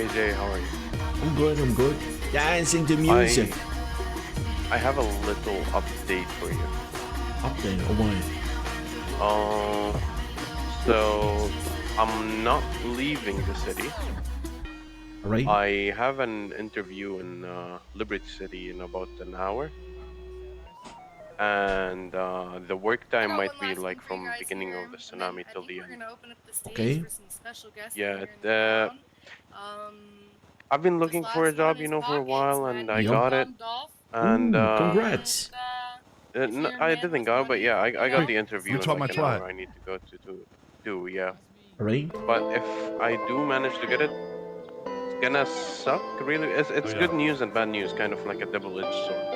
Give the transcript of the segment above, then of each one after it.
KJ, how are you? I'm good, I'm good. Dancing to music. I have a little update for you. Update, oh my. So I'm not leaving the city. Alright. I have an interview in Liberty City in about an hour. And the work time might be like from beginning of the tsunami till the end. Okay. Yeah, I've been looking for a job, for a while, and I got it. And Ooh, congrats. I didn't go, but yeah, I got the interview in talk my like an hour. twat. I need to go to yeah. Alright. But if I do manage to get it, it's gonna suck. Really, it's good news and bad news, kind of like a double-edged sword.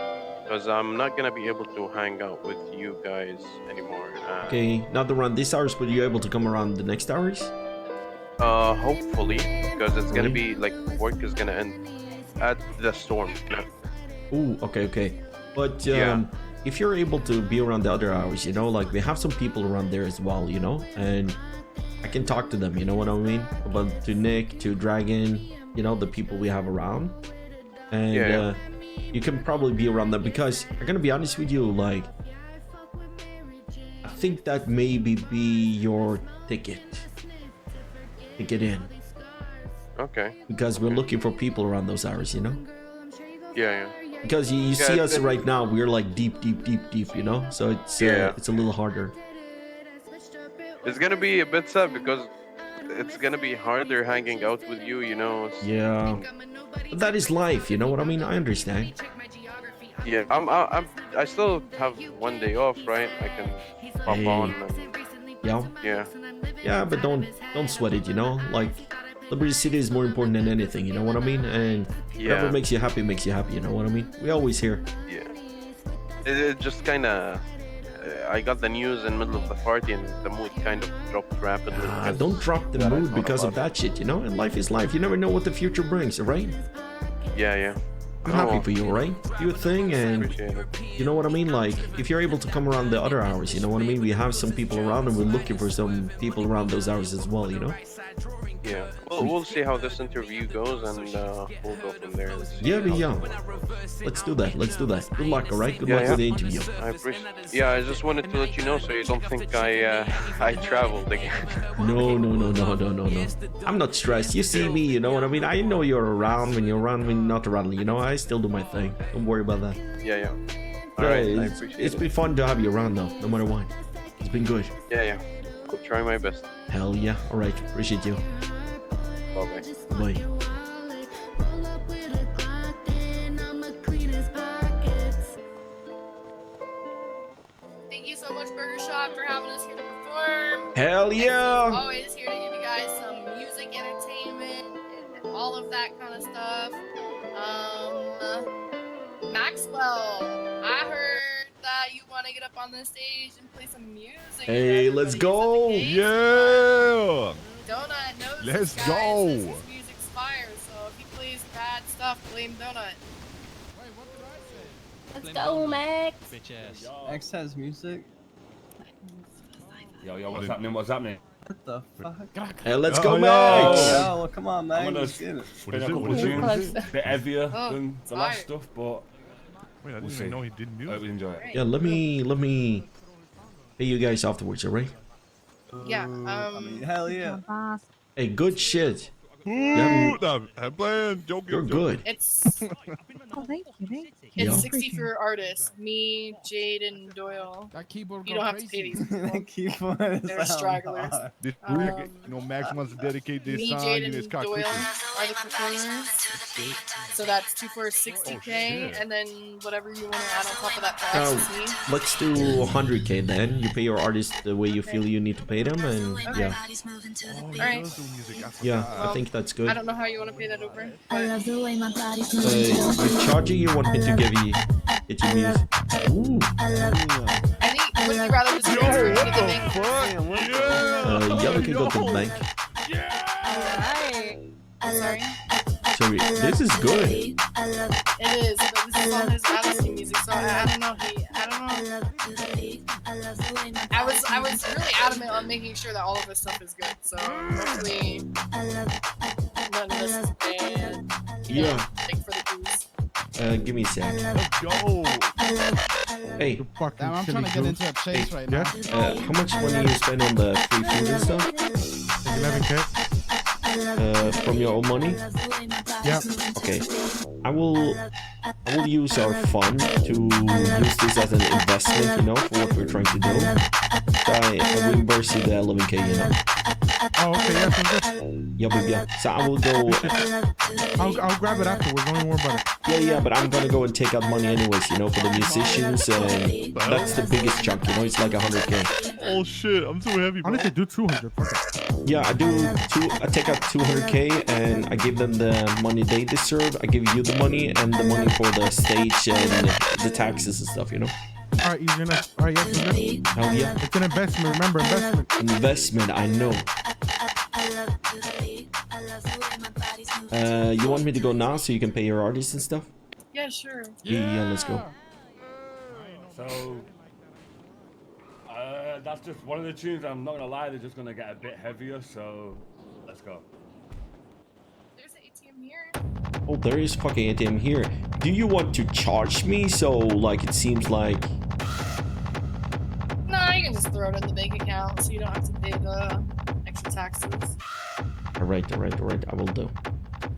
Because I'm not gonna be able to hang out with you guys anymore. Okay, not around this hours, but you're able to come around the next hours? Hopefully, because it's gonna be like work is gonna end at the storm. Ooh, okay. But Yeah. if you're able to be around the other hours, like we have some people around there as well, and I can talk to them, you know what I mean? About to Nick, to Dragon, the people we have around. And you can probably be around them because I'm gonna be honest with you, like I think that maybe be your ticket in. Okay. Because we're looking for people around those hours, Yeah. Because you see us right now, we're like deep, so it's it's a little harder. It's gonna be a bit sad because it's gonna be harder hanging out with you, Yeah, but that is life, you know what I mean? I understand. Yeah, I still have one day off, right? I can pop on. Yeah, but don't sweat it, like Liberty City is more important than anything, you know what I mean? And whatever makes you happy, you know what I mean? We always hear. Yeah. It just kind of, I got the news in the middle of the party and the mood kind of dropped rapidly. Don't drop the mood because of that shit, and life is life. You never know what the future brings, alright? Yeah. I'm happy for you, right? Do your thing, and you know what I mean? Like, if you're able to come around the other hours, you know what I mean? We have some people around and we're looking for some people around those hours as well, Yeah, well, we'll see how this interview goes, and we'll go from there. Yeah. Let's do that. Good luck, alright? Good luck with the interview. I appreciate. Yeah, I just wanted to let you know so you don't think I traveled again. No. I'm not stressed. You see me, you know what I mean? I know you're around when you're around, when you're not around, I still do my thing. Don't worry about that. Yeah. Alright, I appreciate it. It's been fun to have you around though, no matter what. It's been good. Yeah. I'll try my best. Hell yeah. Alright, appreciate you. Bye. Bye. Thank you so much, Burger Shop, for having us here to perform. Hell yeah! Always here to give you guys some music, entertainment, and all of that kind of stuff. Maxwell, I heard that you want to get up on the stage and play some music. Hey, let's go! Yeah! Donut knows Let's this guy go! says his music's fire, so if he plays bad stuff, blame Donut. Let's go, Max. X has music. Yo, what's happening? What the fuck? Hey, let's go, Max! Yo, well, come on, man. I'm gonna Get it. spin a couple tunes, a bit heavier than the last fire. stuff, but Wait, I didn't we'll see. even know he did I hope music. you enjoy it. Yeah, let me pay you guys afterwards, alright? Yeah, I mean, hell yeah. Hey, good shit. Ooh, no, I'm playing. Joking. You're good. it's Oh, thank you. it's 60 for artists. Me, Jade, and Doyle. That keyboard You don't have to pay these people. The keyboard is They're sound stragglers. hard. This Um, week, Max wants to dedicate this Me, song Jade, and his and cock Doyle cookie. are the performers. So that's 2 for 60K, shit. and then whatever you want to add on top of that for Now, ecstasy. let's do 100k then. You pay your artist the way you feel you need to pay them, and yeah. Oh, he Alright. does do music. I Yeah, forgot. I think that's I good. don't know how you want to pay that over. I love the way my body's You charging, you want me to give you get you music? Ooh. I think, would you rather just go to the bank? Fuck. Yeah. Yeah, we can go to the bank. Alright. Sorry. Sorry, this is good. It is, but this is on his Odyssey music, so I don't know. I was really adamant on making sure that all of this stuff is good. So hopefully, none of this is banned. Yeah. Like for the goose. Give me a sec. Let's go. Hey, The fucking Damn, I'm silly trying to get goose. into a chase right now. Yes. how much money you spend on the free food and stuff? 11K. From your own money? Yeah. Okay. I will use our fund to use this as an investment, you know, for what we're trying to do. So I reimburse you the 11K, you know. Oh, okay. Yeah, sounds good. Yeah. So I will go. I'll grab it afterwards. Don't even worry about it. Yeah, but I'm gonna go and take out money anyways, you know, for the musicians, and that's the biggest chunk, you know. It's like 100K. Oh shit, I'm too heavy, bro. Honestly, do 200. Fuck it. Yeah, I take out 200K, and I give them the money they deserve. I give you the money and the money for the stage and the taxes and stuff, you know. All right, easy enough. All right, yes, good. Hell yeah. It's an investment. Remember, investment. Investment, I know. You want me to go now so you can pay your artists and stuff? Yeah, sure. Yeah, let's go. So, that's just one of the tunes. I'm not gonna lie, they're just gonna get a bit heavier. So, let's go. There's an ATM here. Oh, there is fucking ATM here. Do you want to charge me so, like, it seems like... Nah, you can just throw it in the bank account so you don't have to pay the extra taxes. Alright, I will do.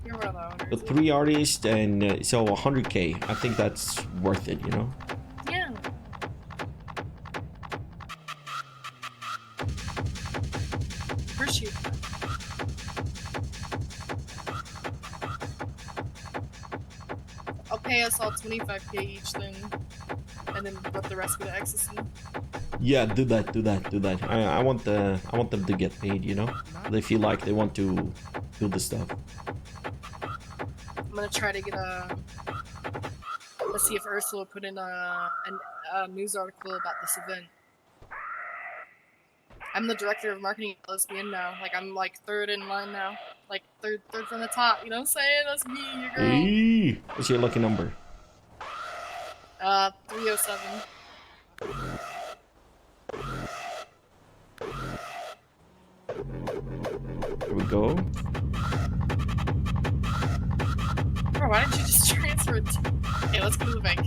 You're one of the owners. The 3 artists and so 100K. I think that's worth it, you know? Yeah. Appreciate that. I'll pay us all 25K each then, and then let the rest go to ecstasy. Yeah, do that. I want them to get paid, you know? They feel like they want to do the stuff. I'm gonna try to get a. Let's see if Ursula put in a news article about this event. I'm the director of marketing at LSBN now. Like I'm like third in line now. Like third from the top. You know what I'm saying? That's me, your girl. Hey, what's your lucky number? 307. Here we go. Bro, why didn't you just transfer it? Okay, let's go to the bank.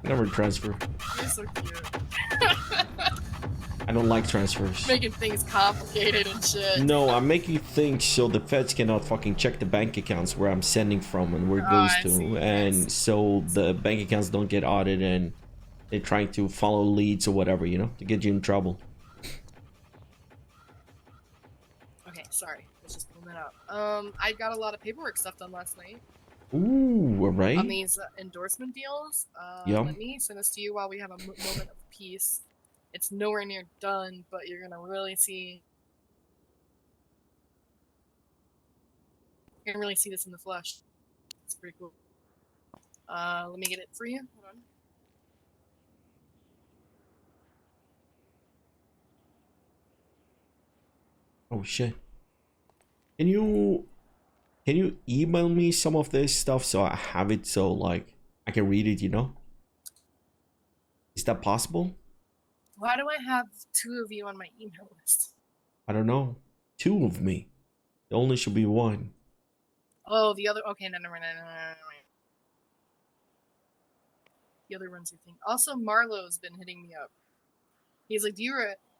Never transfer. You're so cute. I don't like transfers. Making things complicated and shit. No, I'm making things so the feds cannot fucking check the bank accounts where I'm sending from and where it goes I to. see. And so the bank accounts don't get audited and they're trying to follow leads or whatever, you know, to get you in trouble. Okay, sorry. Let's just pull that out. I got a lot of paperwork stuff done last night Ooh, alright. on these endorsement deals. Yeah. Let me send this to you while we have a moment of peace. It's nowhere near done, but you're gonna really see. You're gonna really see this in the flesh. It's pretty cool. Let me get it for you. Hold on. Oh shit. Can you email me some of this stuff so I have it so like I can read it, you know? Is that possible? Why do I have 2 of you on my email list? I don't know. 2 of me. There only should be 1. Oh, the other. Okay, no. The other one's your thing. Also, Marlowe's been hitting me up. He's like,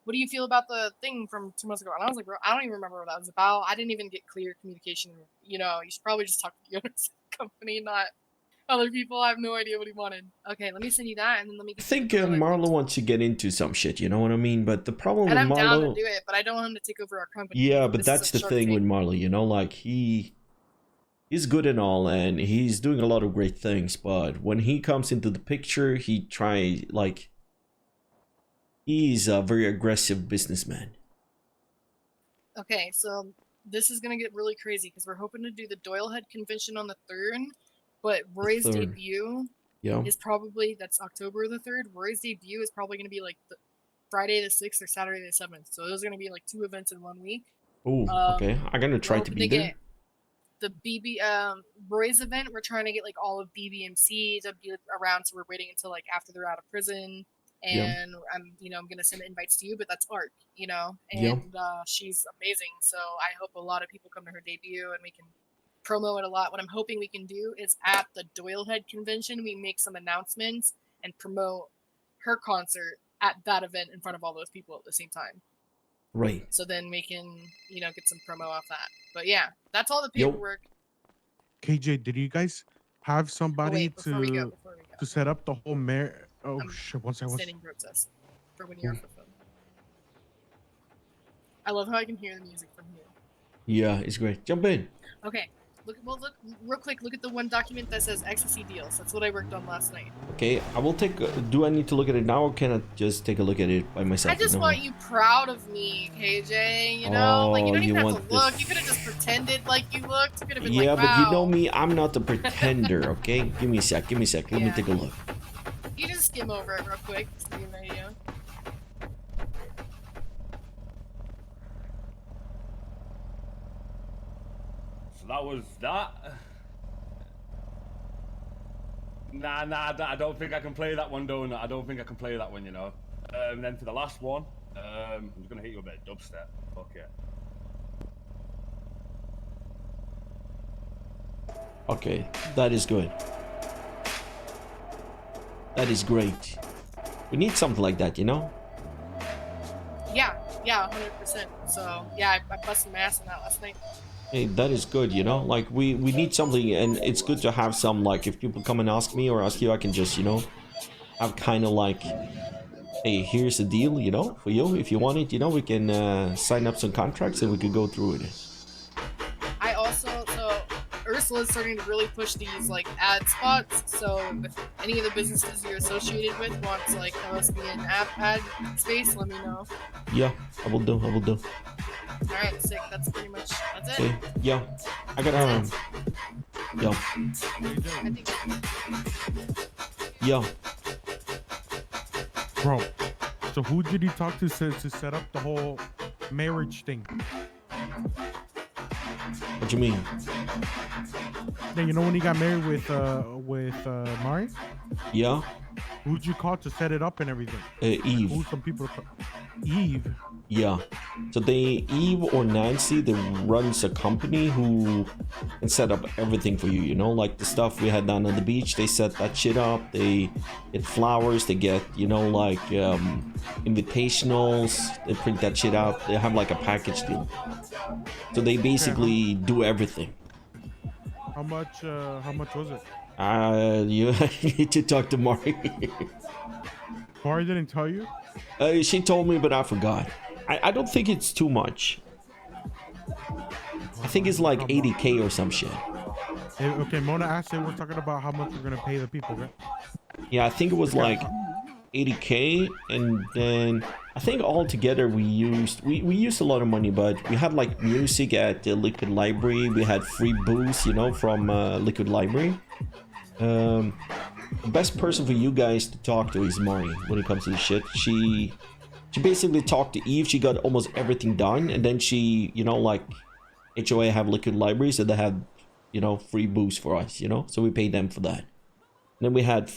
what do you feel about the thing from 2 months ago? And I was like, bro, I don't even remember what that was about. I didn't even get clear communication. You know, you should probably just talk to the owners of the company, not other people. I have no idea what he wanted. Okay, let me send you that, and then let me. I think Marlo wants to get into some shit, you know what I mean? But the problem And I'm with down to Marlo... do it, but I don't want him to take over our company. Yeah, but This that's is the a Shark thing Tank. with Marlo, you know? Like, he's good and all, and he's doing a lot of great things, but when he comes into the picture, he's a very aggressive businessman. Okay, so this is gonna get really crazy because we're hoping to do the Doylehead convention on the 3rd, but Roy's 3rd. debut Yeah. is probably that's October the 3rd. Roy's debut is probably gonna be like the Friday the 6th or Saturday the 7th. So those are gonna be like 2 events in 1 week. Oh, okay. I'm gonna try to be there. The Roy's event, we're trying to get like all of BBMC to be around, so we're waiting until like after they're out of prison. Yeah. and I'm gonna send invites to you, but that's Arc, Yeah. and she's amazing. So I hope a lot of people come to her debut, and we can promo it a lot. What I'm hoping we can do is at the Doylehead convention, we make some announcements and promote her concert at that event in front of all those people at the same time. Right. So then we can, get some promo off that. But yeah, that's all the Yo. paperwork. KJ, did you guys have somebody Before we go, to set up the whole mayor? Oh I'm shit! One second. standing process for when you're off the phone. I love how I can hear the music from here. Yeah, it's great. Jump in. Okay. Look real quick. Look at the one document that says ecstasy deals. That's what I worked on last night. Okay, I will take. Do I need to look at it now, or can I just take a look at it by myself? I just want you proud of me, KJ. You Oh, don't you even have want to look. this- You could have just pretended like you looked. You could have been Yeah, like, but you wow. know me, I'm not the pretender. Okay, give me a sec. Let me Yeah. take a look. You just skim over it real quick, just to give you an idea. So that was that. Nah, I don't think I can play that one, Donut. I don't think I can play that one, Then for the last one, I'm just gonna hit you a bit of dubstep. Fuck it. Okay, that is good. That is great. We need something like that, Yeah, 100%. So yeah, I busted my ass on that last night. Hey, that is good, Like we need something, and it's good to have some. Like if people come and ask me or ask you, I can just have kind of like, hey, here's the deal, for you. If you want it, we can sign up some contracts and we could go through it. I also, Ursula's starting to really push these ad spots. So if any of the businesses you're associated with wants LSBN app ad space, let me know. Yeah, I will do. All right, sick. That's pretty much that's it. Okay, yeah, I got yeah, I think yeah. Bro, so who did you talk to set up the whole marriage thing? What you mean? Yeah, when he got married with Mari? Yeah, Who'd you call to set it up and everything? Eve. Who's some people? Eve. Yeah. So Eve or Nancy, they runs a company who can set up everything for you, like the stuff we had down on the beach. They set that shit up. They get flowers. They get, invitationals. They print that shit out. They have like a package deal. So they basically do everything. How much was it? You need to talk to Mari. Mari didn't tell you? She told me, but I forgot. I don't think it's too much. I think it's like 80K or some shit. Okay, Mona asked if we're talking about how much we're gonna pay the people, right? Yeah, I think it was like 80K, and then I think all together we used a lot of money, but we had like music at the Liquid Library. We had free booze, from Liquid Library. The best person for you guys to talk to is Mari when it comes to this shit. She basically talked to Eve. She got almost everything done, and then she, like HOA have Liquid Library, so they have, free booze for us, so we paid them for that. And then we had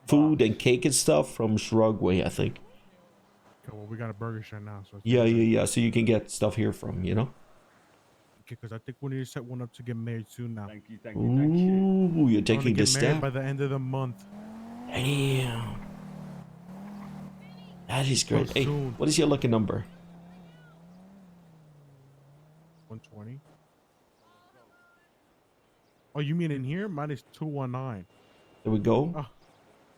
food and cake and stuff from Shrugway, I think. Okay, well, we got a burger shop now, so Yeah. So you can get stuff here from, Okay, because I think we need to set one up to get married soon now. Thank you. Ooh, you're taking get this married step. by the end of the month. Damn. That is great. Hey, soon. what is your lucky number? 120. Oh, you mean in here? Mine is 219. There we go. Oh,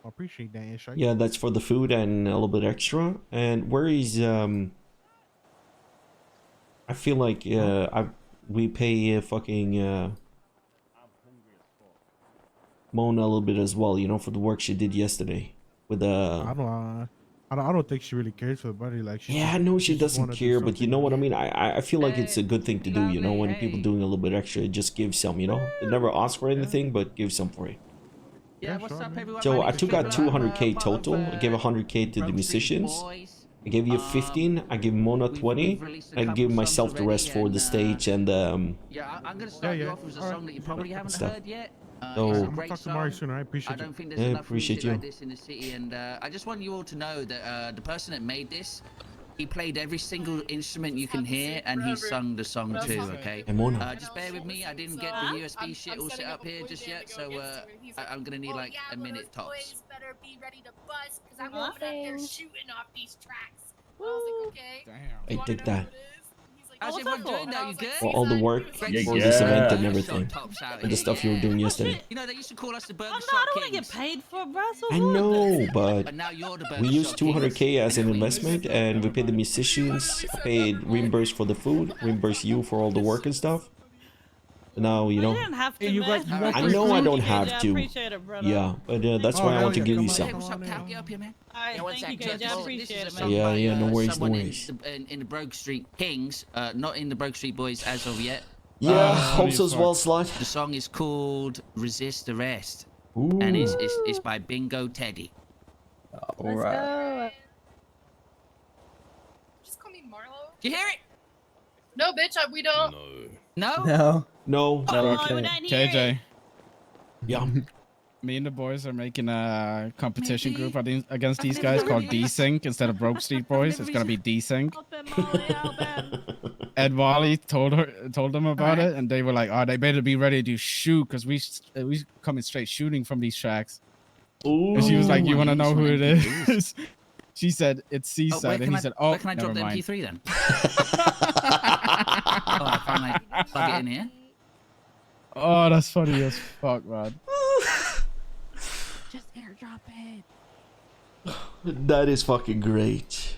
I appreciate that, Ish. Yeah, that's for the food and a little bit extra. And where is I feel like we pay fucking Mona a little bit as well, for the work she did yesterday with I don't think she really cares for the buddy. Like, yeah, I know she just doesn't wanna do care, but you something know what I else. mean. I feel like it's a good thing to do, when people doing a little bit extra, it just gives some, They never ask for anything, but give some for it. Yeah, what's up, So I took out 200K total. I gave 100K to the musicians, I gave you 15. I give Mona 20. I give myself the rest for the stage and Yeah, I'm gonna start you off with a song that you probably haven't stuff. heard yet. So- I'm It's a gonna great talk to Mario song. soon. I I appreciate you. don't think there's Yeah, enough appreciate music you. like this in the city, and I just want you all to know that the person that made this, he played every single instrument you can hear, and he sung the song too. Okay. Hey, Mona. Just bear with me. I didn't get the USB shit all set up here just yet, so I'm gonna need like a minute tops. Better be ready to bust, because I'm Nothing. going out there shooting off these tracks. I was like, okay. Damn. I You wanna take know that. who it is? And he's like, How's "Oh, everyone cool." doing And now? I You was like, good? For all the "Seaside." work He was for like, Yeah, this yeah. event and Shot everything. tops out And the here, stuff you were yeah. doing yesterday. You know, they used to call us the Burger I Shop don't want to Kings. get paid for it, bro. So I what? know, but But now you're the Burger we used Shop Kings. 200k as an And investment, and we paid the musicians, paid reimbursed for the food, reimbursed you for all the work and stuff. Now, you Well, know, you didn't have to, Hey, you man. guys, you want I free know I food? don't Thank you, have KJ. I to. appreciate it, brother. Yeah, but that's Oh, why I hell want to yeah, give come you on, some. Hey, what's up, Cal? Get up here, man. All right, Yeah, one thank sec. you, Just- KJ. I this appreciate is a it, song man. Yeah, by, yeah, no worries, no someone worries. in the Broke Street Kings, not in the Broke Street Boys as of yet. Yeah, hope so as well, Slot. The song is called "Resist Arrest," Ooh. and it's by Bingo Teddy. All right. Go. Just call me Marlo. Do you hear it? No, bitch, we don't. No. No. No. Oh, No, we okay. don't hear KJ, it. Yeah. me and the boys are making a competition Maybe. group against these guys called D-Sync instead of Broke Street Boys. It's gonna be D-Sync. Help him, Molly, help him. Ed Wally told them about it, and they were like, "Oh, they better be ready to shoot because we coming straight shooting from these tracks." Ooh. And she was like, Ooh, "You want to I know just who want it MP3s. is?" She said, "It's Oh, Seaside," and he said, "Oh, where can I drop never the mind." MP3 then? Oh, I can't like plug it in here. Oh, that's funny as fuck, man. Just airdrop it. That is fucking great.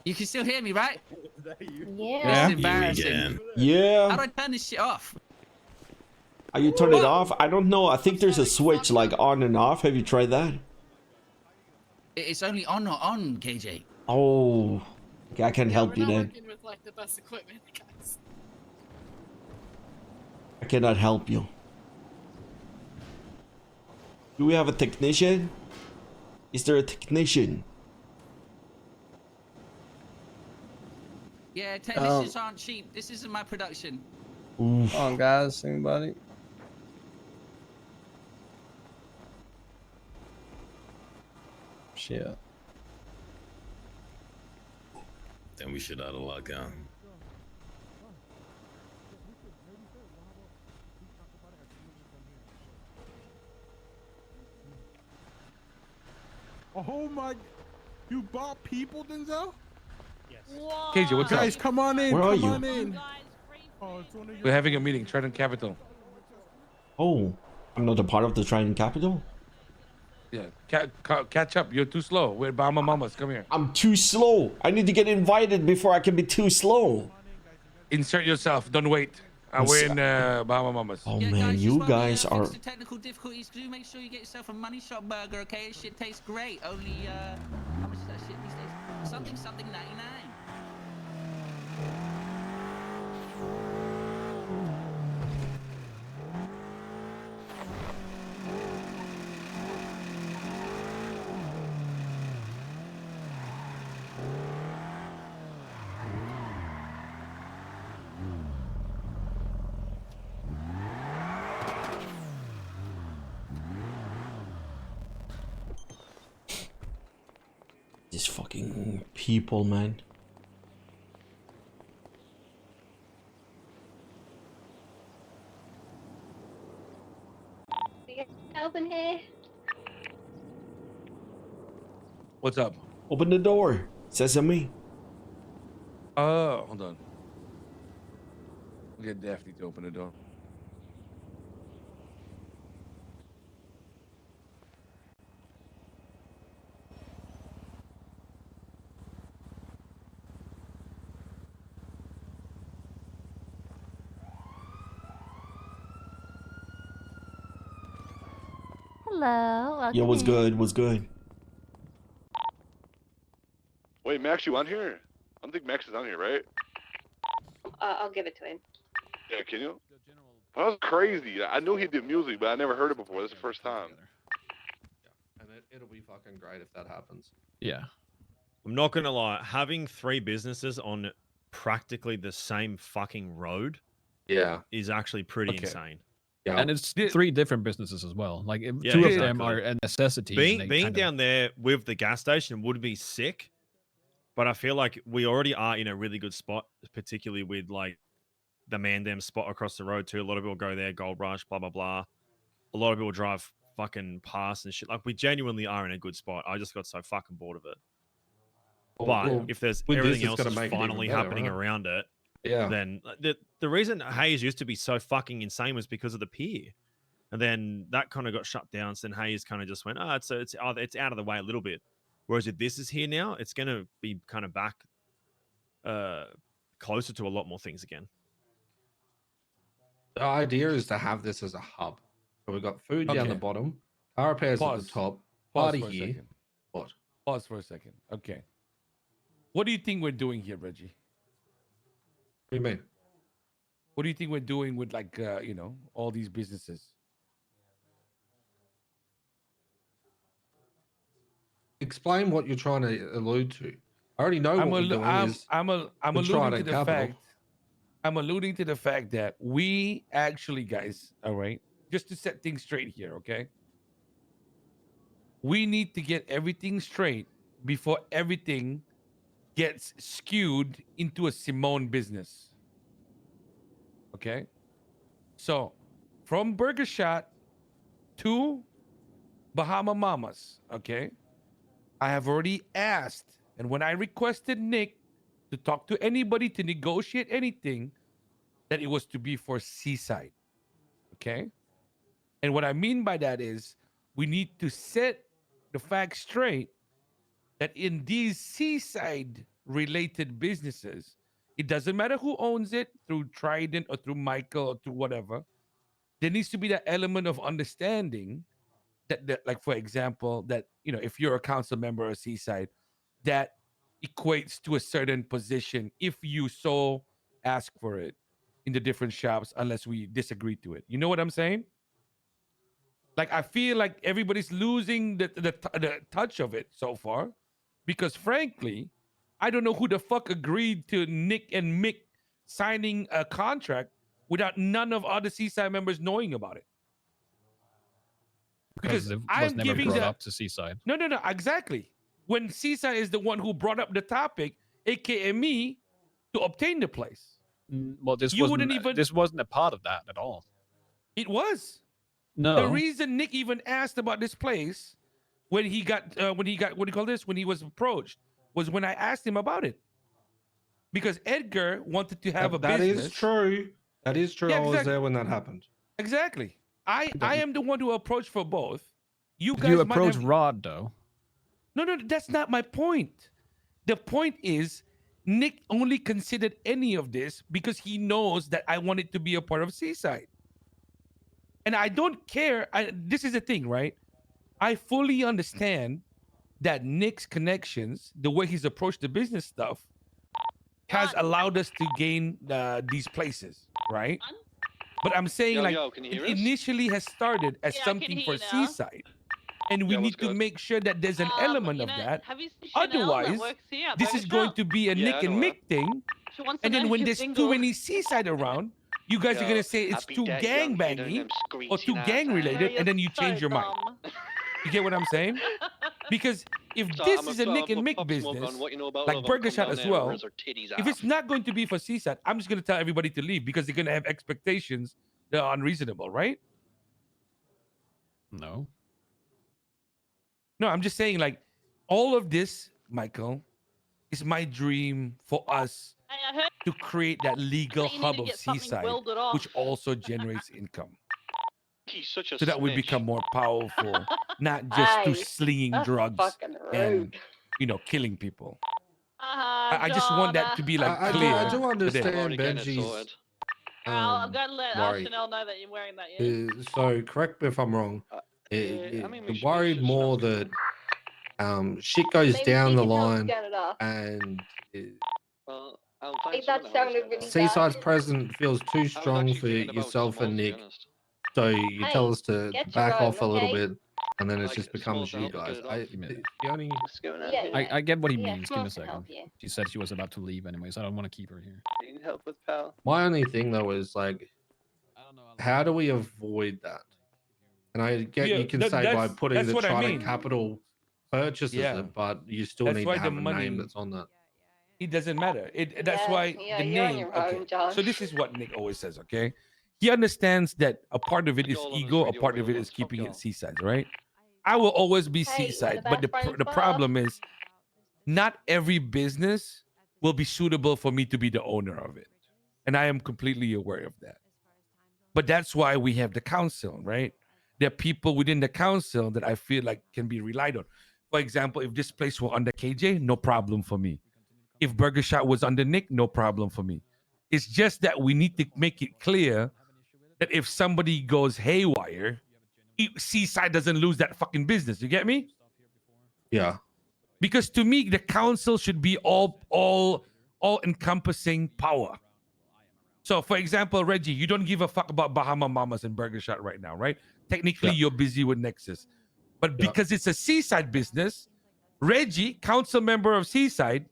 You can still hear me, right? Yeah. It's embarrassing. How Yeah. do I turn this shit off? Are you turn it off? I don't know. I think there's a switch like on and off. Have you tried that? It's only on or on, KJ. Oh. Okay, I can't help you We're not then. working with like the best equipment, guys. I cannot help you. Do we have a technician? Is there a technician? Yeah, technicians aren't cheap. This isn't my production. Oof. Come on, guys. Anybody? Shit. Then we should out of luck, huh? Oh my! You bought people, Denzel? Whoa. KJ, what's up? Guys, come on in. Where are come you? on in. Guys, free Oh, it's one of your... We're having a meeting, Trident Capital. Oh. I'm not a part of the Trident Capital? Yeah, catch up. You're too slow. We're Bahama Mamas. Come here. I'm too slow. I need to get invited before I can be too slow. Insert yourself. Don't wait. We're in Bahama Mamas. Oh Yeah, man, guys, you just while we, guys are... fix the technical difficulties. Do make sure you get yourself a money shot burger, okay? This shit tastes great. Only how much is that shit these days? Something 99. These fucking people, man. Open here. What's up? Open the door. Sesame. Hold on. We'll get Daphne to open the door. Hello. Welcome Yo, what's in. good? What's good? Wait, Max, you on here? I don't think Max is on here, right? I'll give it to him. Yeah, can you? That was crazy. I knew he did music, but I never heard it before. This is the first time. And it'll be fucking great if that happens. Yeah. I'm not gonna lie, having 3 businesses on practically the same fucking road, is actually pretty insane. Yeah, and it's 3 different businesses as well. Like Yeah, 2 of exactly. them are a necessity. Being and they kind of- down there with the gas station would be sick, but I feel like we already are in a really good spot, particularly with like the Mandem spot across the road too. A lot of people go there, Gold Rush, blah blah blah. A lot of people drive fucking past and shit. Like we genuinely are in a good spot. I just got so fucking bored of it. But if there's with this, everything it's else gonna is make it even finally better, happening right? around it, Yeah. then the reason Hayes used to be so fucking insane was because of the pier, and then that kind of got shut down. So then Hayes kind of just went, it's out of the way a little bit. Whereas if this is here now, it's gonna be kind of back closer to a lot more things again. The idea is to have this as a hub. So we've got food down the bottom, car repairs at the top, party for a here. second. What? Pause for a second. Okay. What do you think we're doing here, Reggie? What do you mean? What do you think we're doing with like all these businesses? Explain what you're trying to allude to. I already know what we're doing is I'm we're alluding trying to to the capital. fact. I'm alluding to the fact that we actually, guys, all right, just to set things straight here, okay? We need to get everything straight before everything gets skewed into a Simone business. Okay? So, from Burger Shot to Bahama Mamas, okay? I have already asked, and when I requested Nick to talk to anybody to negotiate anything, that it was to be for Seaside. Okay? And what I mean by that is we need to set the facts straight that in these Seaside related businesses, it doesn't matter who owns it, through Trident or through Michael or through whatever, there needs to be that element of understanding that like, for example, that, if you're a council member of Seaside, that equates to a certain position if you so ask for it in the different shops, unless we disagree to it. You know what I'm saying? Like, I feel like everybody's losing the touch of it so far, because frankly, I don't know who the fuck agreed to Nick and Mick signing a contract without none of other Seaside members knowing about it. because it was never brought up to Seaside. No, exactly. When Seaside is the one who brought up the topic, aka me, to obtain the place. Well, this wasn't a part of that at all. It was. No. The reason Nick even asked about this place when he was approached, was when I asked him about it. Because Edgar wanted to have a business. That is true. That is true. Yeah, I was exactly. there when that happened. Exactly. I am the one who approached for both. You guys You might approached have... Rod though. No, that's not my point. The point is, Nick only considered any of this because he knows that I wanted to be a part of Seaside. And I don't care. This is the thing, right? I fully understand that Nick's connections, the way he's approached the business stuff, has allowed us to gain these places, right? But I'm saying, it initially has started as something for Seaside. And we need to make sure that there's an element of that. Otherwise, this is going to be a Nick and Mick thing. And then when there's too many Seaside around, you guys are going to say it's too gang banging or too gang related, and then you change your mind. You get what I'm saying? Because if this is a Nick and Mick business, like Burger Shot as well, if it's not going to be for Seaside, I'm just going to tell everybody to leave because they're going to have expectations that are unreasonable, right? No. No, I'm just saying, like, all of this, Michael, is my dream for us to create that legal hub of Seaside, which also generates income. He's such a So that we become more powerful, not just through slinging drugs and, killing people. I just want that to be, like, clear. I do today. understand Benji's I'm going to let worry. Chanel know that you're wearing that. Yeah. So correct me if I'm wrong. You're worried more that shit goes Maybe down we the can help line get it off. and I think that sounded really bad. Seaside's presence feels too strong for yourself and Nick. So you Hey, tell us to get your back own, off a little okay? bit, and then it just becomes you guys. The only I get what he Yeah, means. Give me a Smalls can help second. you. She said she was about to leave anyway, so I don't want to keep her here. Need help with pal? my only thing though is like, how do we avoid that? And I get you can say by putting that's the what I Trident mean. Capital purchases Yeah. it, but you still That's need why to the have a name money- that's on that. It doesn't matter. That's Yeah, why yeah, the you're on name. your Okay. own, Josh. So this is what Nick always says. Okay. He understands that a part of it is ego, a part of it is keeping it seaside, right? I will always be Hey, we're the seaside, but best friends, the Bob. problem is, not every business will be suitable for me to be the owner of it, and I am completely aware of that. But that's why we have the council, right? There are people within the council that I feel like can be relied on. For example, if this place were under KJ, no problem for me. If Burger Shot was under Nick, no problem for me. It's just that we need to make it clear that if somebody goes haywire, Seaside doesn't lose that fucking business. You get me? Yeah. Because to me, the council should be all encompassing power. So, for example, Reggie, you don't give a fuck about Bahama Mamas and Burger Shot right now, right? Technically, you're busy with Nexus. But because it's a Seaside business, Reggie, council member of Seaside,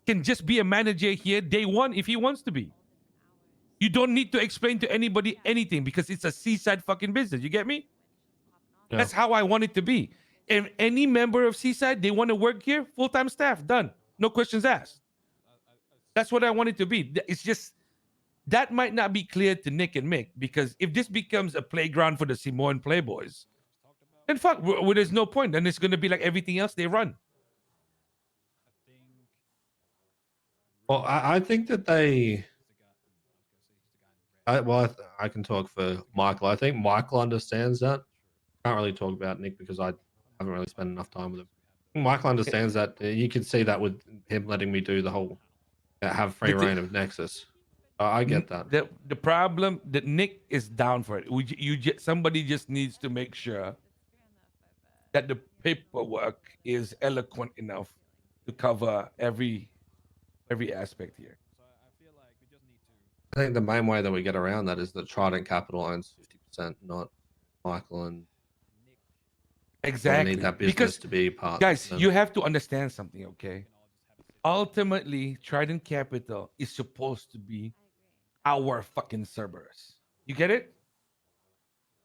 can just be a manager here day one if he wants to be. You don't need to explain to anybody anything because it's a Seaside fucking business. You get me? Yeah. That's how I want it to be. If any member of Seaside, they want to work here, full-time staff, done. No questions asked. That's what I want it to be. It's just, that might not be clear to Nick and Mick, because if this becomes a playground for the Samoan Playboys, then fuck, there's no point. Then it's going to be like everything else they run. Well, I think that they. I can talk for Michael. I think Michael understands that. Can't really talk about Nick because I haven't really spent enough time with him. Michael understands that. You can see that with him letting me do the whole have free reign of Nexus. I get that. The problem that Nick is down for it. Somebody just needs to make sure that the paperwork is eloquent enough to cover every aspect here. I think the main way that we get around that is that Trident Capital owns 50%, not Michael and Exactly. We need that business Because, to be part. guys, of them. you have to understand something, okay? Ultimately, Trident Capital is supposed to be our fucking Cerberus. You get it?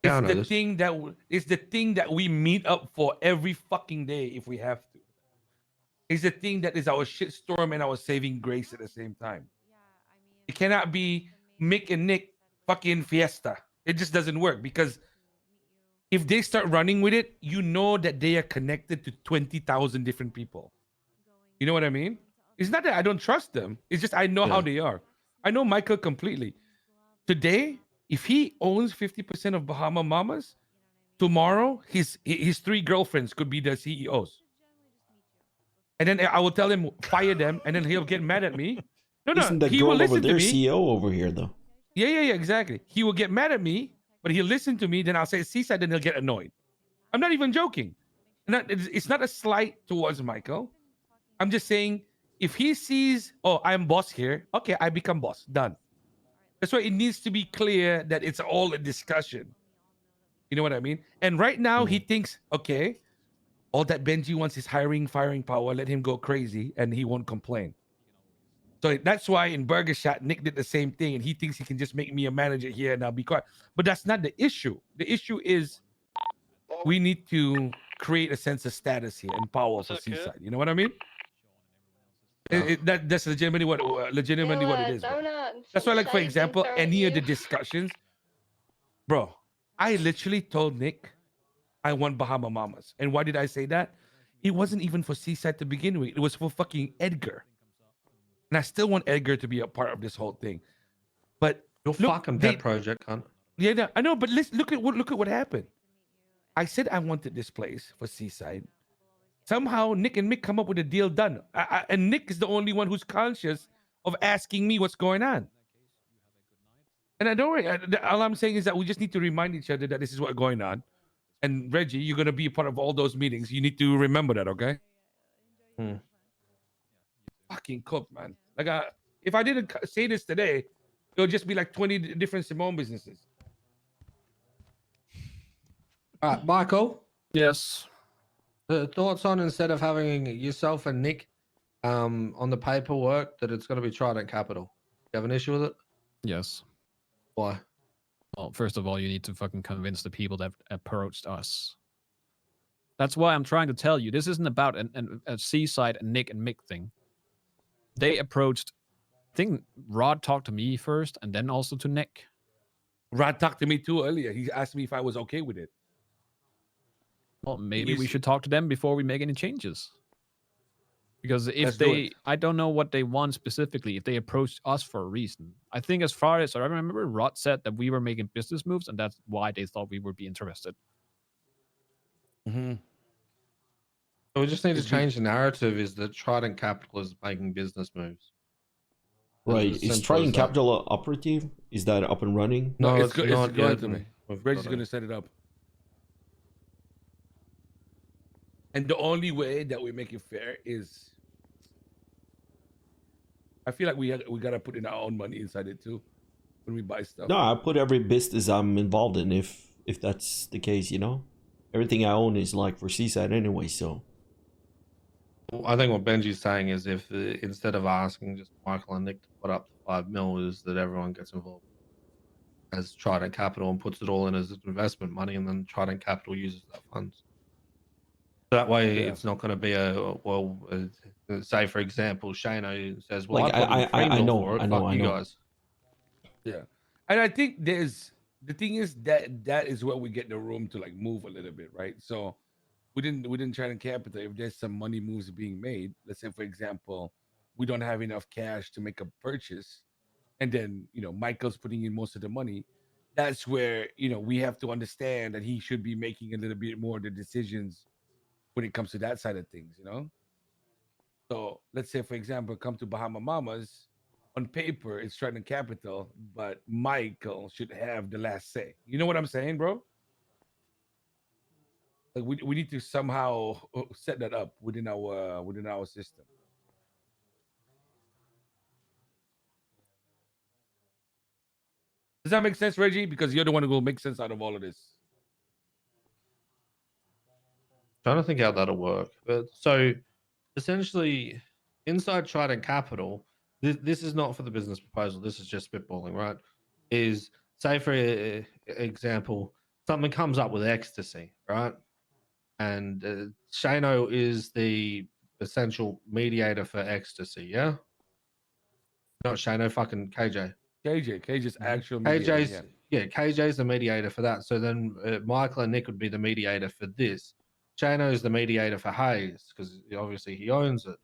Yeah, I It's know the this. thing that it's the thing that we meet up for every fucking day if we have to. It's the thing that is our shitstorm and our saving grace at the same time. It cannot be Mick and Nick fucking fiesta. It just doesn't work, because if they start running with it, you know that they are connected to 20,000 different people. You know what I mean? It's not that I don't trust them. It's just I know how they are. I know Michael completely. Today, if he owns 50% of Bahama Mamas, tomorrow his 3 girlfriends could be the CEOs. And then I will tell him fire them, and then he'll get mad at me. Isn't that he will girl over listen to there me. CEO over here though? Yeah, exactly. He will get mad at me, but he'll listen to me. Then I'll say Seaside, then he'll get annoyed. I'm not even joking. It's not a slight towards Michael. I'm just saying, if he sees, oh, I'm boss here, okay, I become boss. Done. That's why it needs to be clear that it's all a discussion. You know what I mean? And right now he thinks, okay, all that Benji wants is hiring, firing power. Let him go crazy, and he won't complain. So that's why in Burger Shot, Nick did the same thing, and he thinks he can just make me a manager here and I'll be quiet. But that's not the issue. The issue is we need to create a sense of status here and power for Seaside. You know what I mean? That's legitimately what it is. Bro. That's why, like, for example, any of the discussions, bro, I literally told Nick I want Bahama Mamas. And why did I say that? It wasn't even for Seaside to begin with. It was for fucking Edgar. And I still want Edgar to be a part of this whole thing. But your fucking pet project, cunt. Yeah, I know, but look at what happened. I said I wanted this place for Seaside. Somehow Nick and Mick come up with a deal done. And Nick is the only one who's conscious of asking me what's going on. And I don't worry. All I'm saying is that we just need to remind each other that this is what's going on. And Reggie, you're going to be a part of all those meetings. You need to remember that, okay? Fucking cook, man. Like, If I didn't say this today, it'll just be like 20 different Simone businesses. All right, Michael. Yes. Thoughts on instead of having yourself and Nick on the paperwork that it's going to be Trident Capital? You have an issue with it? Yes. Why? Well, first of all, you need to fucking convince the people that approached us. That's why I'm trying to tell you. This isn't about a Seaside and Nick and Mick thing. They approached. I think Rod talked to me first, and then also to Nick. Rod talked to me too earlier. He asked me if I was okay with it. Well, maybe we should talk to them before we make any changes. Because if I don't know what they want specifically, if they approached us for a reason. I think as far as I remember, Rod said that we were making business moves, and that's why they thought we would be interested. Mm-hmm. So we just need to change the narrative is that Trident Capital is making business moves. Right. Is Trident Capital operative? Is that up and running? No, it's not going yet. to me. Reggie's going to set it up. And the only way that we make it fair is, I feel like we gotta put in our own money inside it too when we buy stuff. No, I put every business I'm involved in if that's the case, you know. Everything I own is like for Seaside anyway, so. I think what Benji's saying is if instead of asking just Michael and Nick to put up the 5 mil, is that everyone gets involved as Trident Capital and puts it all in as investment money, and then Trident Capital uses that funds. That way, it's not going to be say for example, Shano says, "Well, Like, I put in 3 mil know, for it. I know, Fuck I you know. guys." Yeah, and I think the thing is that is where we get the room to like move a little bit, right? So we didn't try to capital. If there's some money moves being made, let's say for example, we don't have enough cash to make a purchase, and then Michael's putting in most of the money. That's where we have to understand that he should be making a little bit more of the decisions when it comes to that side of things, So let's say, for example, come to Bahama Mamas. On paper, it's Trident Capital, but Michael should have the last say. You know what I'm saying, bro? Like we need to somehow set that up within our system. Does that make sense, Reggie? Because you're the one who will make sense out of all of this. Trying to think how that'll work. But so essentially, inside Trident Capital, this is not for the business proposal. This is just spitballing, right? Is say for example, something comes up with ecstasy, right? And Shano is the essential mediator for ecstasy, yeah? Not Shano, fucking KJ. KJ's actual mediator. KJ's the mediator for that. So then Michael and Nick would be the mediator for this. Shano's the mediator for Hayes because obviously he owns it.